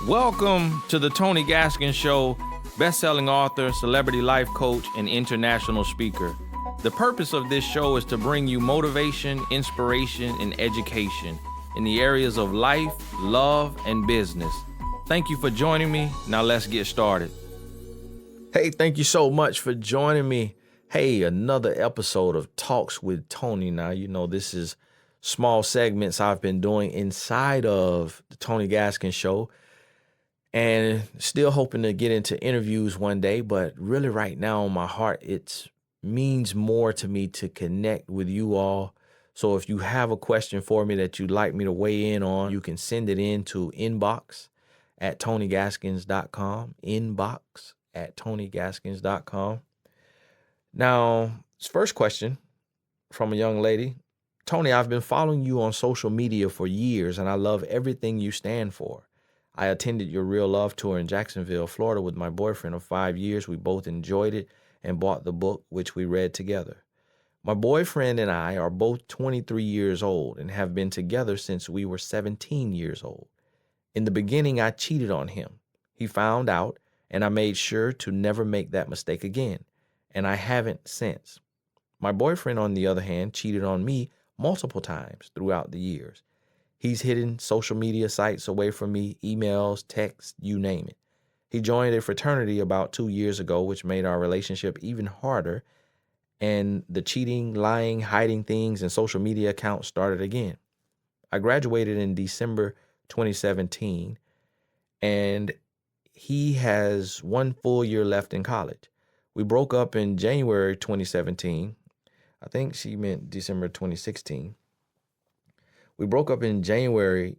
Welcome to the Tony Gaskins Show, best-selling author, celebrity life coach, and international speaker. The purpose of this show is to bring you motivation, inspiration, and education in the areas of life, love, and business. Thank you for joining me. Now let's get started. Hey, thank you so much for joining me. Hey, another episode of Talks with Tony. Now, you know, this is small segments I've been doing inside of the Tony Gaskins Show. And still hoping to get into interviews one day, but really right now on my heart, it means more to me to connect with you all. So if you have a question for me that you'd like me to weigh in on, you can send it in to inbox@tonygaskins.com, inbox@tonygaskins.com. Now, this first question from a young lady. Tony, I've been following you on social media for years, and I love everything you stand for. I attended your Real Love tour in Jacksonville, Florida with my boyfriend of 5 years. We both enjoyed it and bought the book, which we read together. My boyfriend and I are both 23 years old and have been together since we were 17 years old. In the beginning, I cheated on him. He found out, and I made sure to never make that mistake again, and I haven't since. My boyfriend, on the other hand, cheated on me multiple times throughout the years. He's hidden social media sites away from me, emails, texts, you name it. He joined a fraternity about 2 years ago, which made our relationship even harder. And the cheating, lying, hiding things, and social media accounts started again. I graduated in December 2017, and he has 1 full year left in college. We broke up in January 2017. I think she meant December 2016. We broke up in January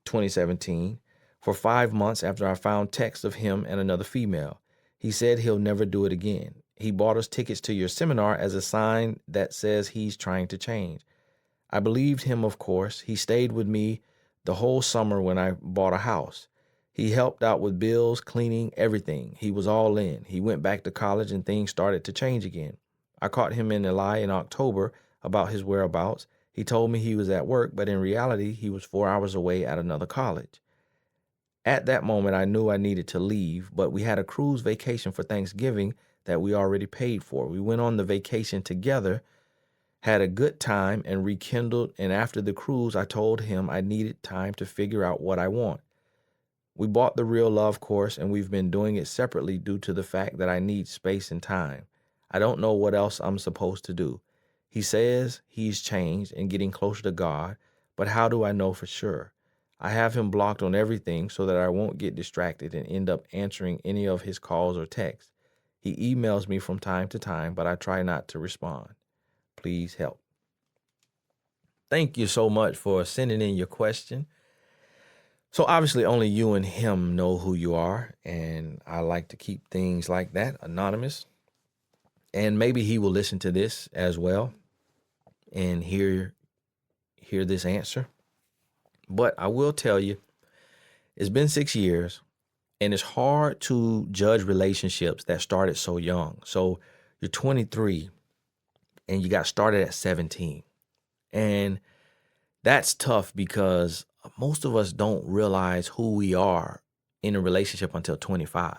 2017 for 5 months after I found texts of him and another female. He said he'll never do it again. He bought us tickets to your seminar as a sign that says he's trying to change. I believed him, of course. He stayed with me the whole summer when I bought a house. He helped out with bills, cleaning, everything. He was all in. He went back to college and things started to change again. I caught him in a lie in October about his whereabouts. He told me he was at work, but in reality, he was 4 hours away at another college. At that moment, I knew I needed to leave, but we had a cruise vacation for Thanksgiving that we already paid for. We went on the vacation together, had a good time, and rekindled. And after the cruise, I told him I needed time to figure out what I want. We bought the Real Love course, and we've been doing it separately due to the fact that I need space and time. I don't know what else I'm supposed to do. He says he's changed and getting closer to God, but how do I know for sure? I have him blocked on everything so that I won't get distracted and end up answering any of his calls or texts. He emails me from time to time, but I try not to respond. Please help. Thank you so much for sending in your question. So obviously only you and him know who you are, and I like to keep things like that anonymous. And maybe he will listen to this as well and hear this answer. But I will tell you, it's been 6 years, and it's hard to judge relationships that started so young. So you're 23, and you got started at 17. And that's tough because most of us don't realize who we are in a relationship until 25.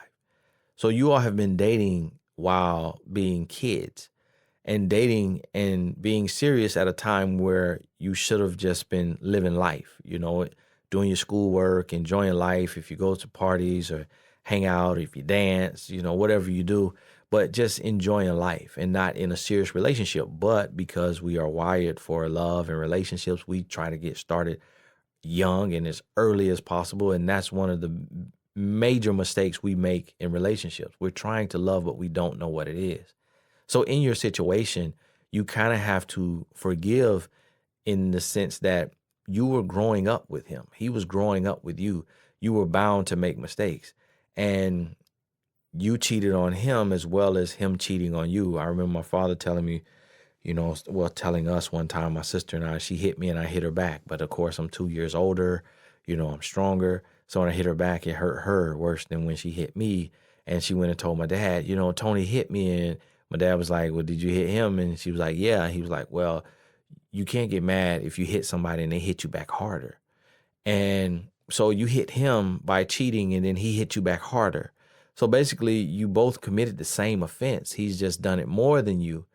So you all have been dating while being kids and dating and being serious at a time where you should have just been living life, you know, doing your schoolwork, enjoying life. If you go to parties or hang out, if you dance, you know, whatever you do, but just enjoying life and not in a serious relationship. But because we are wired for love and relationships, we try to get started young and as early as possible. And that's one of the major mistakes we make in relationships. We're trying to love, but we don't know what it is. So in your situation, you kind of have to forgive in the sense that you were growing up with him. He was growing up with you. You were bound to make mistakes. And you cheated on him as well as him cheating on you. I remember my father telling me, telling us one time, my sister and I, she hit me and I hit her back. But of course, I'm 2 years older, I'm stronger. So when I hit her back, it hurt her worse than when she hit me. And she went and told my dad, Tony hit me. And my dad was like, well, did you hit him? And she was like, yeah. He was like, well, you can't get mad if you hit somebody and they hit you back harder. And So you hit him by cheating and then he hit you back harder. So basically, you both committed the same offense. He's just done it more than you.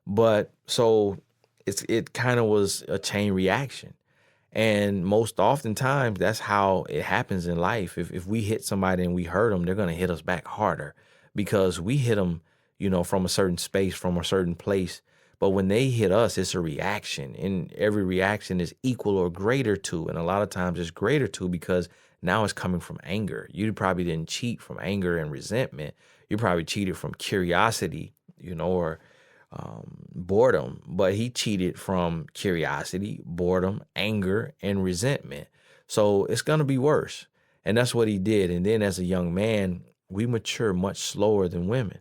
But so it kind of was a chain reaction. And most oftentimes, that's how it happens in life. If we hit somebody and we hurt them, they're going to hit us back harder because we hit them, from a certain space, from a certain place. But when they hit us, it's a reaction, and every reaction is equal or greater to. And a lot of times it's greater to because now it's coming from anger. You probably didn't cheat from anger and resentment. You probably cheated from curiosity, or boredom, but he cheated from curiosity, boredom, anger, and resentment. So it's going to be worse. And that's what he did. And then as a young man, we mature much slower than women.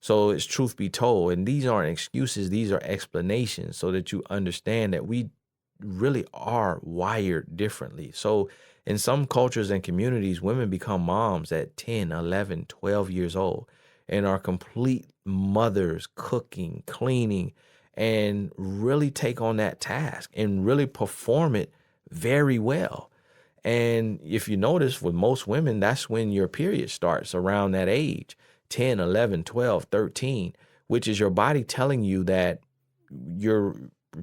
So it's truth be told. And these aren't excuses, these are explanations so that you understand that we really are wired differently. So in some cultures and communities, women become moms at 10, 11, 12 years old and are complete mothers, cooking, cleaning, and really take on that task and really perform it very well. And if you notice, with most women, that's when your period starts around that age, 10, 11, 12, 13, which is your body telling you that you're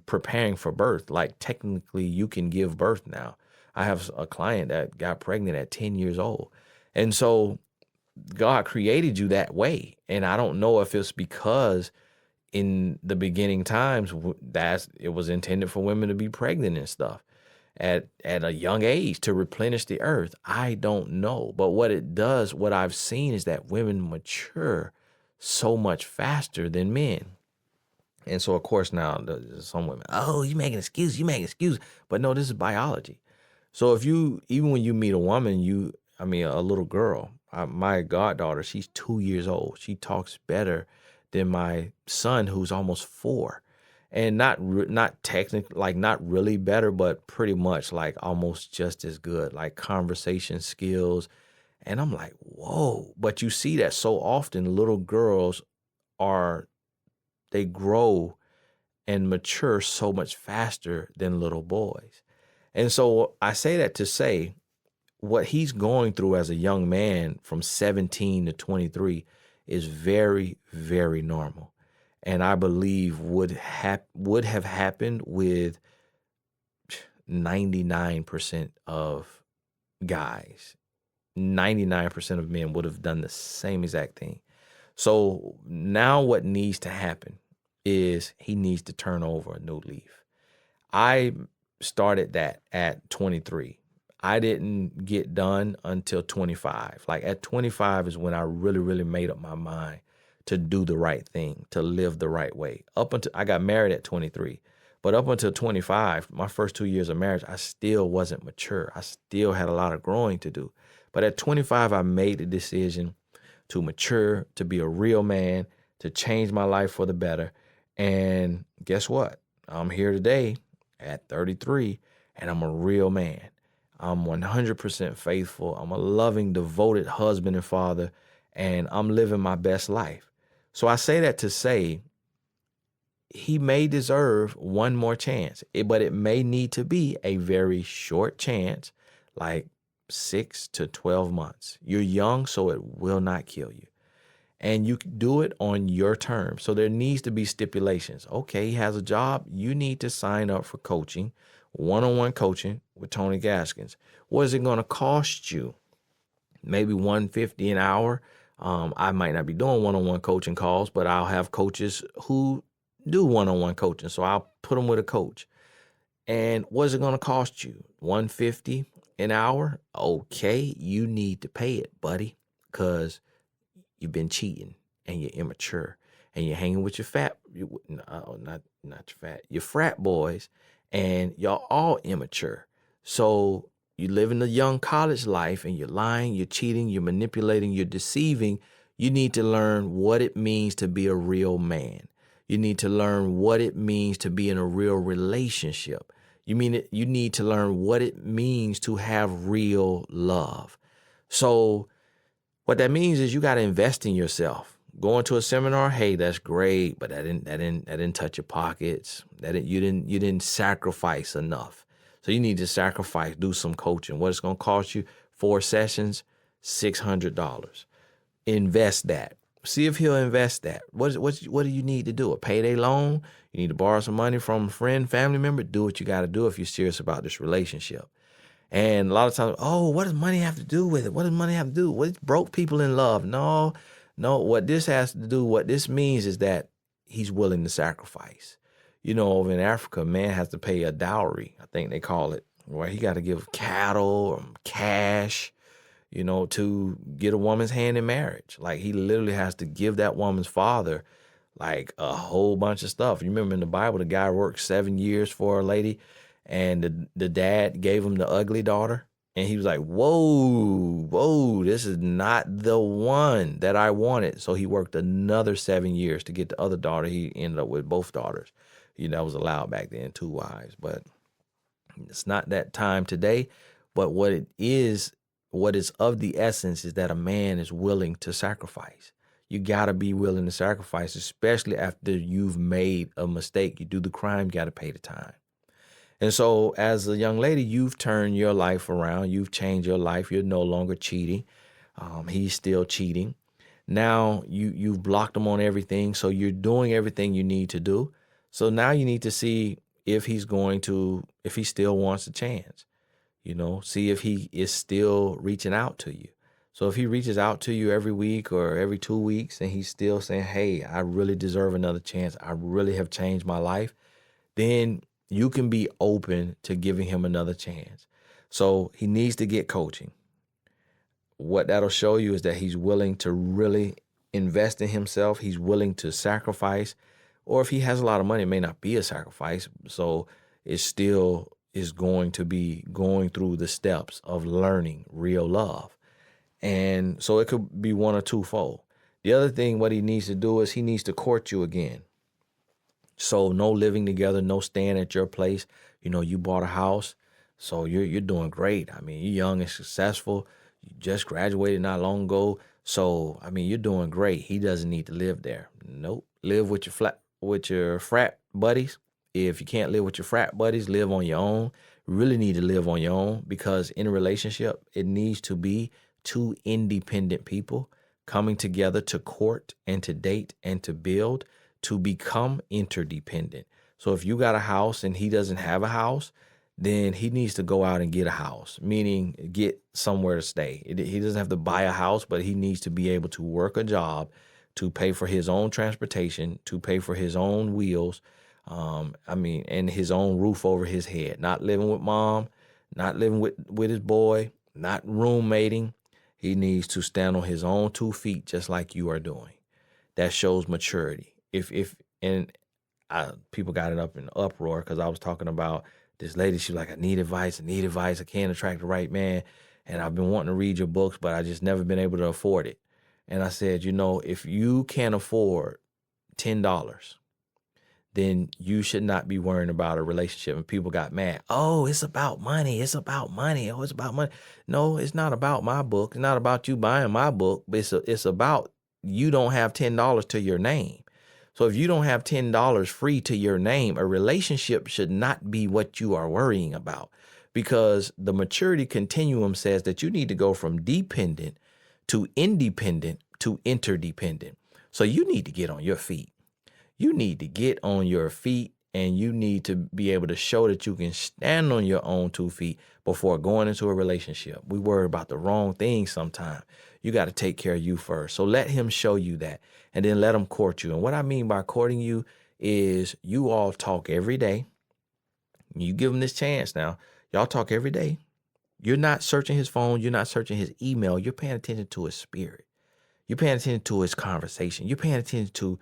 preparing for birth. Like technically you can give birth now. I have a client that got pregnant at 10 years old. And so God created you that way. And I don't know if it's because in the beginning times that it was intended for women to be pregnant and stuff at a young age to replenish the earth. I don't know. But what it does, what I've seen is that women mature so much faster than men. And so, of course, now some women, oh, you make an excuse. But no, this is biology. So even when you meet a woman, a little girl, my goddaughter, she's 2 years old. She talks better than my son, who's almost 4. And not technically, like not really better, but pretty much like almost just as good, like conversation skills. And I'm like, whoa. But you see that so often little girls they grow and mature so much faster than little boys. And so I say that to say what he's going through as a young man from 17 to 23 is very, very normal. And I believe would have happened with 99% of guys. 99% of men would have done the same exact thing. So now what needs to happen is he needs to turn over a new leaf. I started that at 23. I didn't get done until 25. Like at 25 is when I really, really made up my mind to do the right thing, to live the right way. Up until I got married at 23, but up until 25, my first 2 years of marriage, I still wasn't mature. I still had a lot of growing to do. But at 25, I made the decision to mature, to be a real man, to change my life for the better. And guess what? I'm here today at 33, and I'm a real man. I'm 100% faithful. I'm a loving, devoted husband and father, and I'm living my best life. So I say that to say he may deserve one more chance, but it may need to be a very short chance, like 6 to 12 months. You're young, so it will not kill you. And you can do it on your terms. So there needs to be stipulations. Okay, he has a job. You need to sign up for coaching, one-on-one coaching with Tony Gaskins. What is it going to cost you? Maybe $150 an hour. I might not be doing one-on-one coaching calls, but I'll have coaches who do one-on-one coaching. So I'll put them with a coach. And what is it going to cost you? $150 an hour? Okay, you need to pay it, buddy, because you've been cheating and you're immature and you're hanging with your your frat boys, and y'all all immature. So you live in the young college life and you're lying, you're cheating, you're manipulating, you're deceiving. You need to learn what it means to be a real man. You need to learn what it means to be in a real relationship. You need to learn what it means to have real love. So what that means is you got to invest in yourself. Going to a seminar, hey, that's great, but that didn't touch your pockets. You didn't sacrifice enough. So you need to sacrifice, do some coaching. What it's going to cost you, 4 sessions, $600. Invest that. See if he'll invest that. What do you need to do? A payday loan? You need to borrow some money from a friend, family member? Do what you got to do if you're serious about this relationship. And a lot of times, oh, what does money have to do with it? What does money have to do? What broke people in love? No. What this has to do, what this means is that he's willing to sacrifice. Over in Africa, a man has to pay a dowry, I think they call it, where he got to give cattle or cash, to get a woman's hand in marriage. Like he literally has to give that woman's father like a whole bunch of stuff. You remember in the Bible, the guy worked 7 years for a lady and the dad gave him the ugly daughter. And he was like, whoa, this is not the one that I wanted. So he worked another 7 years to get the other daughter. He ended up with both daughters. That was allowed back then, 2 wives. But it's not that time today. But what is of the essence is that a man is willing to sacrifice. You got to be willing to sacrifice, especially after you've made a mistake. You do the crime, you got to pay the time. And so as a young lady, you've turned your life around. You've changed your life. You're no longer cheating. He's still cheating. Now you've blocked him on everything. So you're doing everything you need to do. So now you need to see if he still wants a chance. See if he is still reaching out to you. So if he reaches out to you every week or every 2 weeks and he's still saying, hey, I really deserve another chance, I really have changed my life, then you can be open to giving him another chance. So he needs to get coaching. What that'll show you is that he's willing to really invest in himself. He's willing to sacrifice. Or if he has a lot of money, it may not be a sacrifice. So it still is going to be going through the steps of learning real love. And so it could be one or twofold. The other thing, what he needs to do is he needs to court you again. So no living together, no staying at your place. You bought a house, so you're doing great. I mean, you're young and successful. You just graduated not long ago. So, I mean, you're doing great. He doesn't need to live there. Nope. Live with your frat buddies. If you can't live with your frat buddies, live on your own. You really need to live on your own, because in a relationship, it needs to be 2 independent people coming together to court and to date and to build, to become interdependent. So if you got a house and he doesn't have a house, then he needs to go out and get a house, meaning get somewhere to stay. He doesn't have to buy a house, but he needs to be able to work a job to pay for his own transportation, to pay for his own wheels, and his own roof over his head. Not living with mom, not living with his boy, not roommating. He needs to stand on his own 2 feet, just like you are doing. That shows maturity. People got it up in uproar because I was talking about this lady. She's like, I need advice. I can't attract the right man. And I've been wanting to read your books, but I just never been able to afford it. And I said, if you can't afford $10, then you should not be worrying about a relationship. And people got mad. Oh, it's about money. It's about money. Oh, it's about money. No, it's not about my book. It's not about you buying my book. But it's about you don't have $10 to your name. So if you don't have $10 free to your name, a relationship should not be what you are worrying about, because the maturity continuum says that you need to go from dependent to independent to interdependent. So you need to get on your feet. You need to get on your feet, and you need to be able to show that you can stand on your own 2 feet before going into a relationship. We worry about the wrong things sometimes. You got to take care of you first. So let him show you that, and then let him court you. And what I mean by courting you is you all talk every day. You give him this chance now. Y'all talk every day. You're not searching his phone. You're not searching his email. You're paying attention to his spirit. You're paying attention to his conversation. You're paying attention to,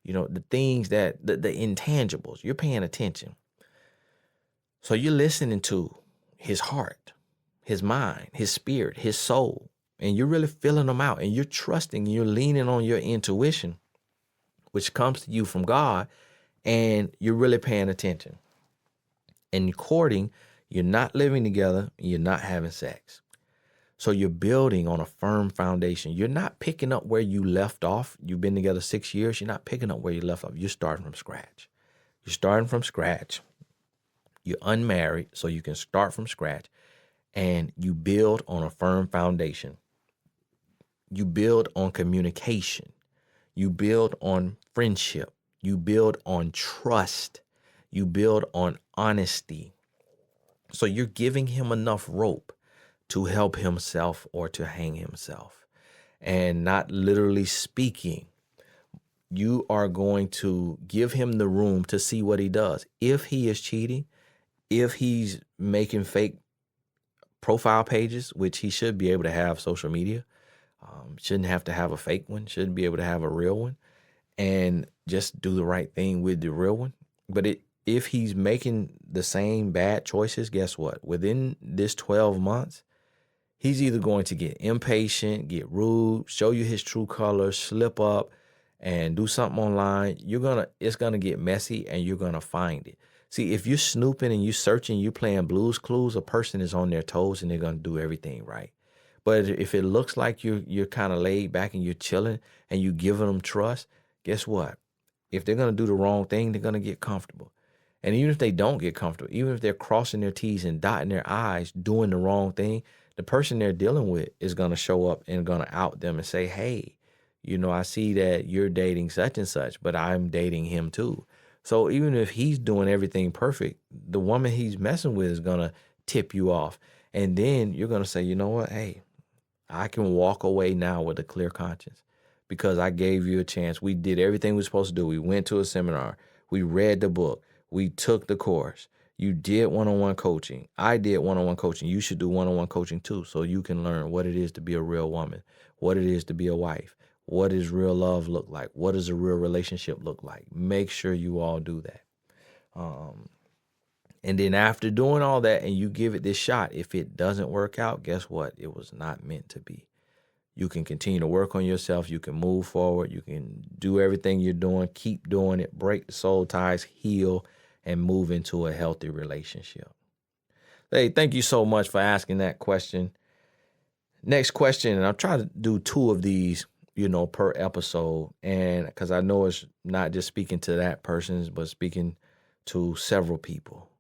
the things the intangibles. You're paying attention. So you're listening to his heart, his mind, his spirit, his soul, and you're really filling them out, and you're trusting, you're leaning on your intuition, which comes to you from God, and you're really paying attention. And courting, you're not living together, you're not having sex. So you're building on a firm foundation. You're not picking up where you left off. You've been together 6 years. You're not picking up where you left off. You're starting from scratch. You're starting from scratch. You're unmarried, so you can start from scratch and you build on a firm foundation. You build on communication. You build on friendship. You build on trust. You build on honesty. So you're giving him enough rope to help himself or to hang himself. And not literally speaking, you are going to give him the room to see what he does. If he is cheating, if he's making fake profile pages, which he should be able to have social media, shouldn't have to have a fake one, shouldn't be able to have a real one, and just do the right thing with the real one. But if he's making the same bad choices, guess what? Within this 12 months, he's either going to get impatient, get rude, show you his true colors, slip up, and do something online. It's gonna get messy, and you're gonna find it. See, if you're snooping and you're searching, you're playing Blues Clues, a person is on their toes and they're gonna do everything right. But if it looks like you're kind of laid back and you're chilling and you giving them trust, guess what? If they're gonna do the wrong thing, they're gonna get comfortable. And even if they don't get comfortable, even if they're crossing their T's and dotting their I's, doing the wrong thing, the person they're dealing with is gonna show up and gonna out them and say, hey, I see that you're dating such and such, but I'm dating him too. So even if he's doing everything perfect, the woman he's messing with is gonna tip you off. And then you're gonna say, you know what? Hey, I can walk away now with a clear conscience because I gave you a chance. We did everything we were supposed to do. We went to a seminar. We read the book. We took the course. You did one-on-one coaching. I did one-on-one coaching. You should do one-on-one coaching too, so you can learn what it is to be a real woman, what it is to be a wife, what does real love look like, what does a real relationship look like. Make sure you all do that. And then after doing all that and you give it this shot, if it doesn't work out, guess what? It was not meant to be. You can continue to work on yourself. You can move forward. You can do everything you're doing. Keep doing it. Break the soul ties, heal, and move into a healthy relationship. Hey, thank you so much for asking that question. Next question, and I'll try to do 2 of these, per episode. And because I know it's not just speaking to that person, but speaking to several people.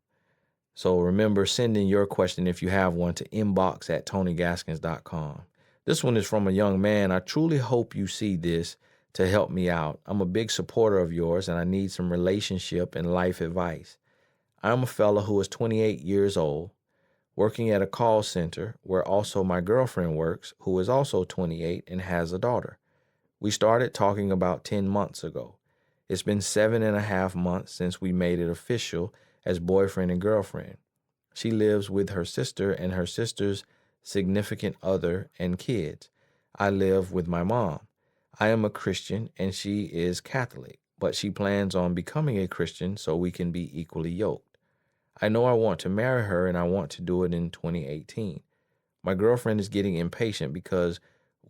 So remember sending your question, if you have one, to inbox@tonygaskins.com. This one is from a young man. I truly hope you see this to help me out. I'm a big supporter of yours and I need some relationship and life advice. I'm a fella who is 28 years old, working at a call center where also my girlfriend works, who is also 28 and has a daughter. We started talking about 10 months ago. It's been 7.5 months since we made it official as boyfriend and girlfriend. She lives with her sister and her sister's significant other and kids. I live with my mom. I am a Christian and she is Catholic, but she plans on becoming a Christian so we can be equally yoked. I know I want to marry her and I want to do it in 2018. My girlfriend is getting impatient because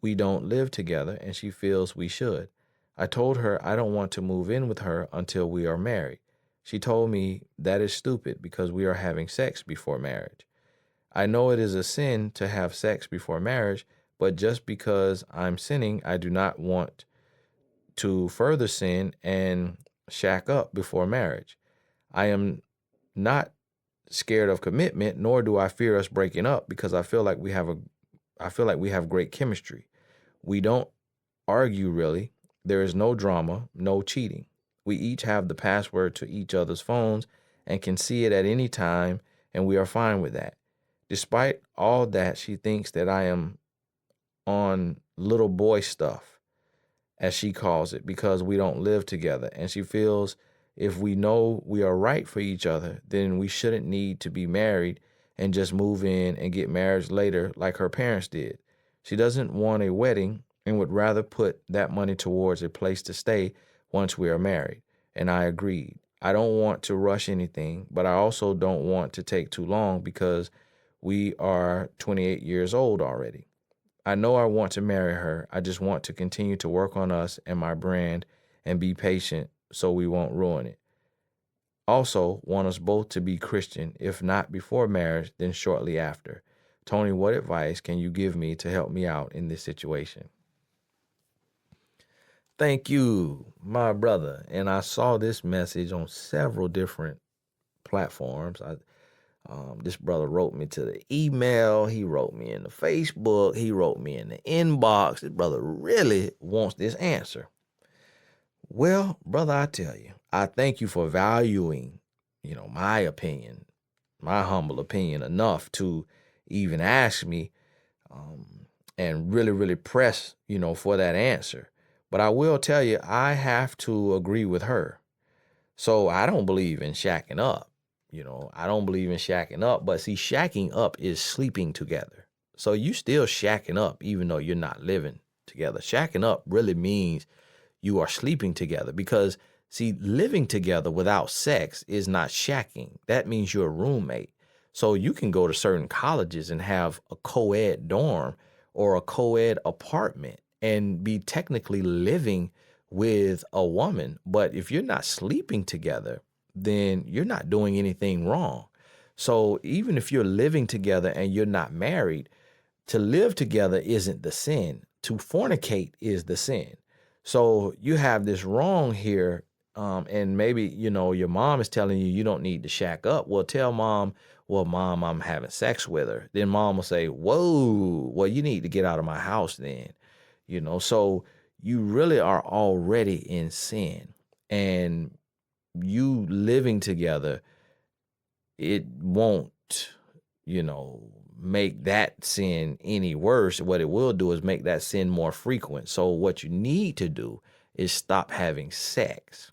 we don't live together and she feels we should. I told her I don't want to move in with her until we are married. She told me that is stupid because we are having sex before marriage. I know it is a sin to have sex before marriage, but just because I'm sinning, I do not want to further sin and shack up before marriage. I am not scared of commitment, nor do I fear us breaking up because I feel like we have great chemistry. We don't argue really. There is no drama, no cheating. We each have the password to each other's phones and can see it at any time, and we are fine with that. Despite all that, she thinks that I am on little boy stuff, as she calls it, because we don't live together. And she feels if we know we are right for each other, then we shouldn't need to be married and just move in and get married later like her parents did. She doesn't want a wedding and would rather put that money towards a place to stay once we are married. And I agreed. I don't want to rush anything, but I also don't want to take too long because we are 28 years old already. I know I want to marry her. I just want to continue to work on us and my brand and be patient so we won't ruin it. Also, want us both to be Christian, if not before marriage, then shortly after. Tony, what advice can you give me to help me out in this situation? Thank you, my brother. And I saw this message on several different platforms. This brother wrote me to the email. He wrote me in the Facebook. He wrote me in the inbox. This brother really wants this answer. Well, brother, I tell you, I thank you for valuing, my opinion, my humble opinion enough to even ask me um, and really, really press, for that answer. But I will tell you, I have to agree with her. So I don't believe in shacking up. I don't believe in shacking up. But see, shacking up is sleeping together. So you still shacking up even though you're not living together. Shacking up really means you are sleeping together because, see, living together without sex is not shacking. That means you're a roommate. So you can go to certain colleges and have a co-ed dorm or a co-ed apartment and be technically living with a woman. But if you're not sleeping together, then you're not doing anything wrong. So even if you're living together and you're not married, to live together isn't the sin. To fornicate is the sin. So you have this wrong here. And maybe, your mom is telling you don't need to shack up. Well, tell mom, well, mom, I'm having sex with her. Then mom will say, whoa, well, you need to get out of my house then. So you really are already in sin. And you living together, it won't, make that sin any worse. What it will do is make that sin more frequent. So what you need to do is stop having sex.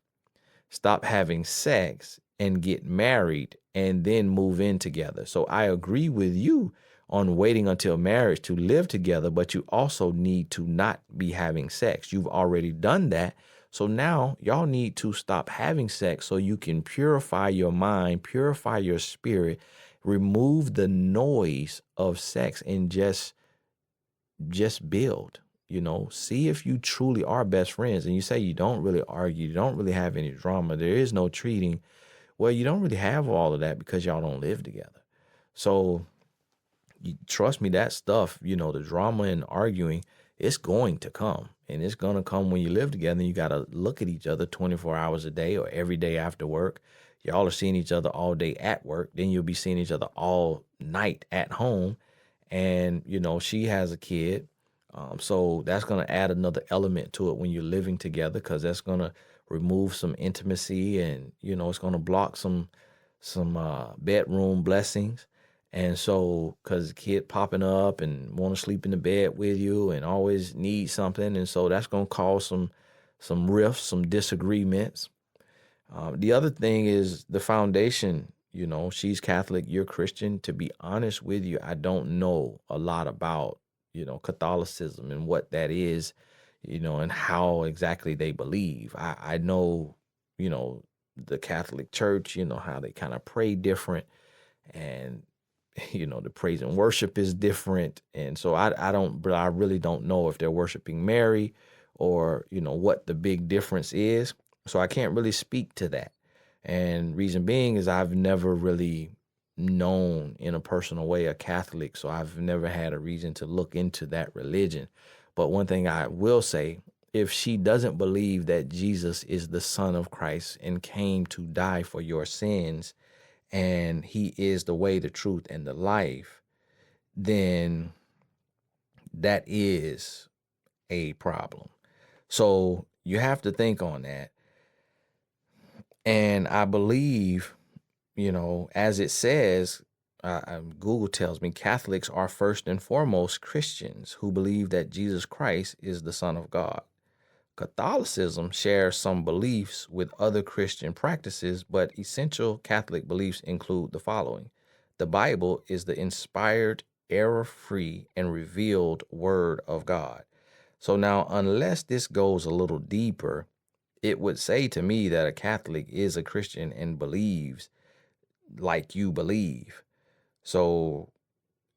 Stop having sex and get married and then move in together. So I agree with you on waiting until marriage to live together, but you also need to not be having sex. You've already done that. So now y'all need to stop having sex so you can purify your mind, purify your spirit, remove the noise of sex and just build. See if you truly are best friends. And you say you don't really argue, you don't really have any drama, there is no treating. Well, you don't really have all of that because y'all don't live together. So trust me, that stuff, the drama and arguing, it's going to come. And it's going to come when you live together and you got to look at each other 24 hours a day or every day after work. Y'all are seeing each other all day at work. Then you'll be seeing each other all night at home. And, she has a kid. So that's going to add another element to it when you're living together, because that's going to remove some intimacy and, it's going to block some bedroom blessings. And so, because the kid popping up and want to sleep in the bed with you and always need something. And so that's going to cause some rifts, some disagreements. The other thing is the foundation. She's Catholic, you're Christian. To be honest with you, I don't know a lot about, Catholicism and what that is, and how exactly they believe. I know, the Catholic Church, how they kind of pray different, and the praise and worship is different. And so I really don't know if they're worshiping Mary or, what the big difference is. So I can't really speak to that. And reason being is I've never really known in a personal way a Catholic. So I've never had a reason to look into that religion. But one thing I will say, if she doesn't believe that Jesus is the Son of Christ and came to die for your sins, and he is the way, the truth, and the life, then that is a problem. So you have to think on that. And I believe, as it says, Google tells me Catholics are first and foremost Christians who believe that Jesus Christ is the Son of God. Catholicism shares some beliefs with other Christian practices, but essential Catholic beliefs include the following. The Bible is the inspired, error-free, and revealed Word of God. So now, unless this goes a little deeper, it would say to me that a Catholic is a Christian and believes like you believe. So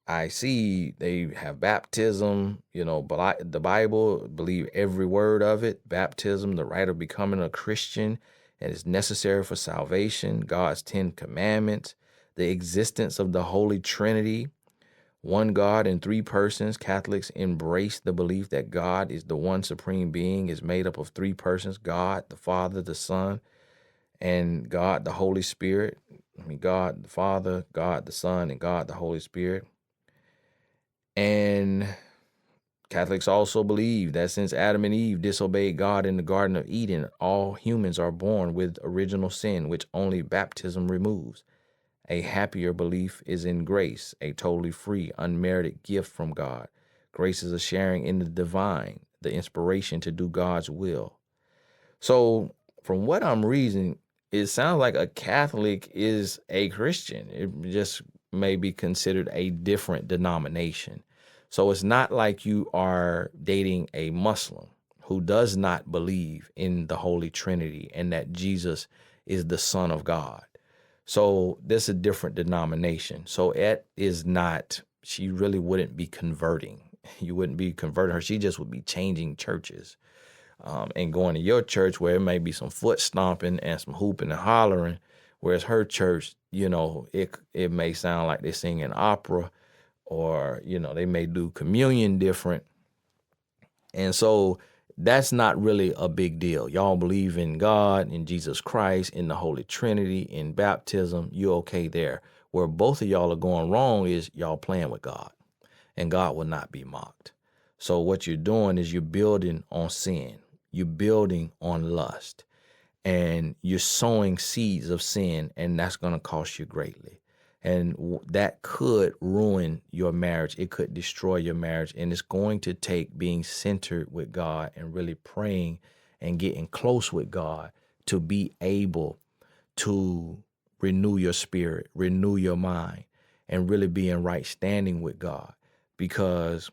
I see they have baptism, but the Bible, believe every word of it. Baptism, the rite of becoming a Christian, and is necessary for salvation. God's 10 commandments, the existence of the Holy Trinity, one God in three persons. Catholics embrace the belief that God is the one supreme being, is made up of three persons: God, the Father, the Son, and God, the Holy Spirit. I mean, God the Father, God the Son, and God the Holy Spirit. And Catholics also believe that since Adam and Eve disobeyed God in the Garden of Eden, all humans are born with original sin, which only baptism removes. A happier belief is in grace, a totally free, unmerited gift from God. Grace is a sharing in the divine, the inspiration to do God's will. So, from what I'm reading, it sounds like a Catholic is a Christian. It just may be considered a different denomination. So, it's not like you are dating a Muslim who does not believe in the Holy Trinity and that Jesus is the Son of God. So, this is a different denomination. So, it is not, she really wouldn't be converting. You wouldn't be converting her. She just would be changing churches. And going to your church where it may be some foot stomping and some hooping and hollering, whereas her church, it may sound like they sing an opera, or they may do communion different. And so that's not really a big deal. Y'all believe in God, in Jesus Christ, in the Holy Trinity, in baptism, you're okay there. Where both of y'all are going wrong is y'all playing with God, and God will not be mocked. So what you're doing is you're building on sin. You're building on lust, and you're sowing seeds of sin, and that's going to cost you greatly. And that could ruin your marriage. It could destroy your marriage. And it's going to take being centered with God and really praying and getting close with God to be able to renew your spirit, renew your mind, and really be in right standing with God, because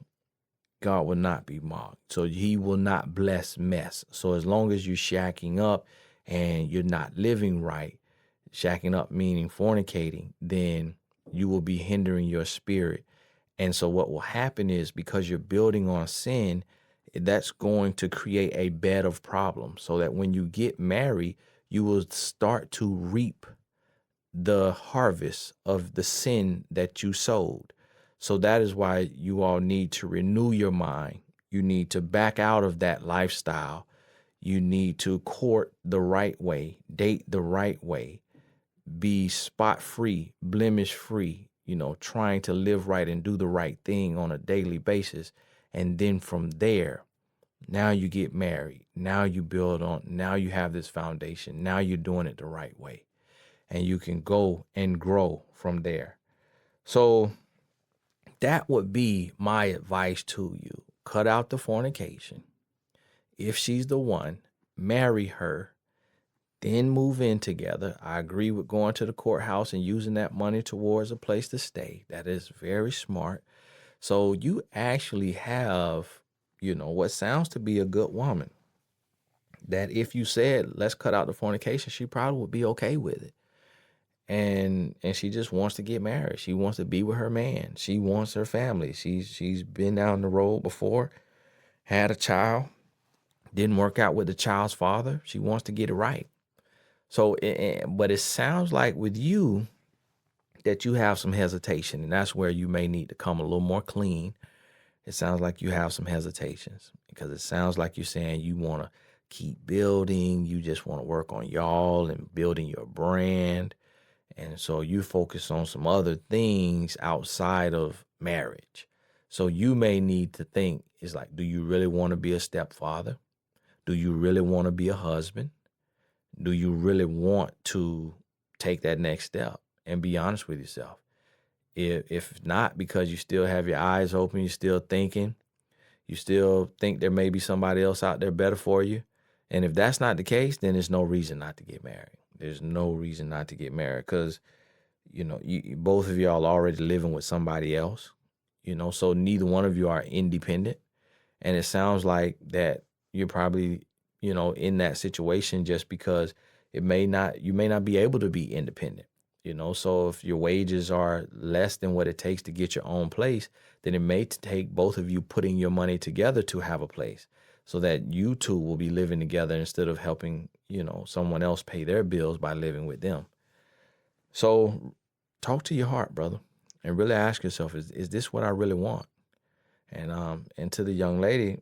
God will not be mocked. So he will not bless mess. So as long as you're shacking up and you're not living right, shacking up meaning fornicating, then you will be hindering your spirit. And so what will happen is, because you're building on sin, that's going to create a bed of problems, so that when you get married, you will start to reap the harvest of the sin that you sowed. So that is why you all need to renew your mind. You need to back out of that lifestyle. You need to court the right way, date the right way, be spot free, blemish free, trying to live right and do the right thing on a daily basis. And then from there, now you get married. Now you build on, now you have this foundation. Now you're doing it the right way. And you can go and grow from there. So that would be my advice to you. Cut out the fornication. If she's the one, marry her, then move in together. I agree with going to the courthouse and using that money towards a place to stay. That is very smart. So you actually have, what sounds to be a good woman, that if you said, let's cut out the fornication, she probably would be okay with it. And she just wants to get married. She wants to be with her man. She wants her family. She's been down the road before, had a child, didn't work out with the child's father. She wants to get it right. So, but it sounds like with you that you have some hesitation, and that's where you may need to come a little more clean. It sounds like you have some hesitations, because it sounds like you're saying you want to keep building. You just want to work on y'all and building your brand. And so you focus on some other things outside of marriage. So you may need to think, it's like, do you really want to be a stepfather? Do you really want to be a husband? Do you really want to take that next step? And be honest with yourself. If not, because you still have your eyes open, you're still thinking, you still think there may be somebody else out there better for you. And if that's not the case, then there's no reason not to get married. There's no reason not to get married, because, both of y'all are already living with somebody else, so neither one of you are independent. And it sounds like that you're probably, in that situation just because you may not be able to be independent, so if your wages are less than what it takes to get your own place, then it may take both of you putting your money together to have a place, so that you two will be living together instead of helping, someone else pay their bills by living with them. So talk to your heart, brother, and really ask yourself, is this what I really want? And to the young lady,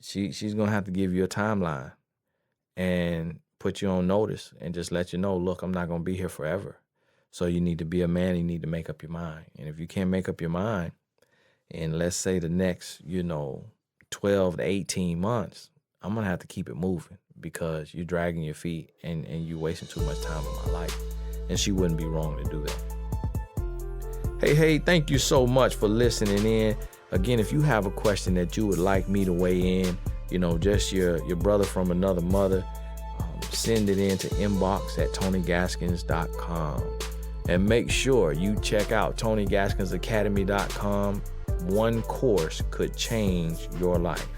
she's going to have to give you a timeline and put you on notice and just let you know, look, I'm not going to be here forever. So you need to be a man. You need to make up your mind. And if you can't make up your mind in, let's say, the next, 12 to 18 months, I'm going to have to keep it moving because you're dragging your feet and you're wasting too much time in my life. And she wouldn't be wrong to do that. Hey, thank you so much for listening in. Again, if you have a question that you would like me to weigh in, just your brother from another mother, send it in to inbox@TonyGaskins.com. And make sure you check out TonyGaskinsAcademy.com. One course could change your life.